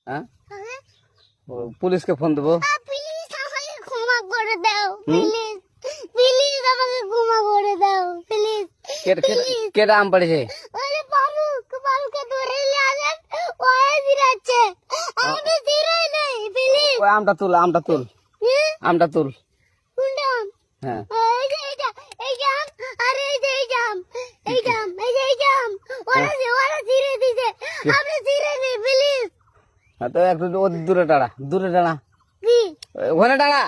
হ্যাঁ পুলিশকে ফোন দেবো। প্লিজ আমাকে ক্ষমা করে দাও, প্লিজ প্লিজ আমাকে ক্ষমা করে দাও, প্লিজ। কেটা আম পড়েছে? আরে ফারুককে ধরে নিয়ে আসেন, ও জিরাচ্ছে, আমি জিরাই নাই, প্লিজ। ওই আমটা তুল আমটা তুল কোনটা আম? হ্যাঁ এই যে এই আম, আরে এই যে এই আম, এই আম, ওরা জিরে দিছে, আপনি জিরে নেই, প্লিজ। তো একটু দূরে দাঁড়া কি ওখানে দাঁড়া।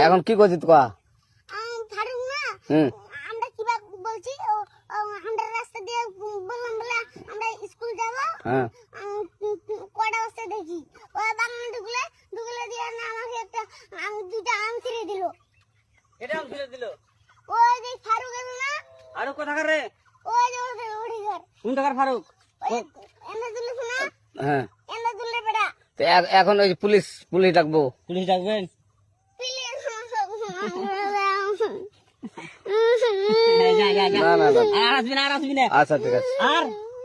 এখন কি করছিস তো? ফারুক না, হুম আমরা কিবা বলছি, আমরা রাস্তা দিয়ে বললাম বলে আমরা স্কুল যাব, হ্যাঁ কটা বস্তা দেখি ওই বাগানে ঢুকলে দিয়ে না আমাকে একটা দুটা আম ছিঁড়ে দিল। এটা আম ছিঁড়ে দিল? ওই যে ফারুক আছে না, আরো কোথাকার রে? ওই যে ওঠে ঘর, কোন টাকার ফারুক? এনে দিল শোনা, হ্যাঁ এনে দিলে বেটা, তো এখন ওই পুলিশ ডাকবো। পুলিশ ডাকবেন? প্লিজ। আর আসবি না। আচ্ছা ঠিক আছে।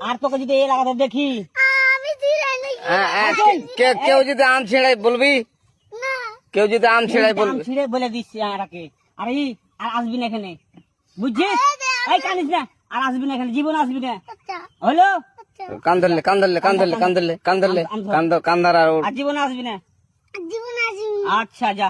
আর তোকে যদি এই লাগাতে দেখি, আমি ছিঁড়াই নাকি কেউ যদি আম ছিঁড়াই বলবি, না, কেউ যদি আম ছিঁড়াই আম বলবি। ছিঁড়ে বলে দিচ্ছি আরাকে, আর আসবি না এখানে, বুঝছিস? এই কানিস না, আর আসবি না এখানে, জীবন আসবি না, আচ্ছা হলো? আচ্ছা, কান্দার আর আর জীবন আসবি না। জীবন আসি। আচ্ছা যা।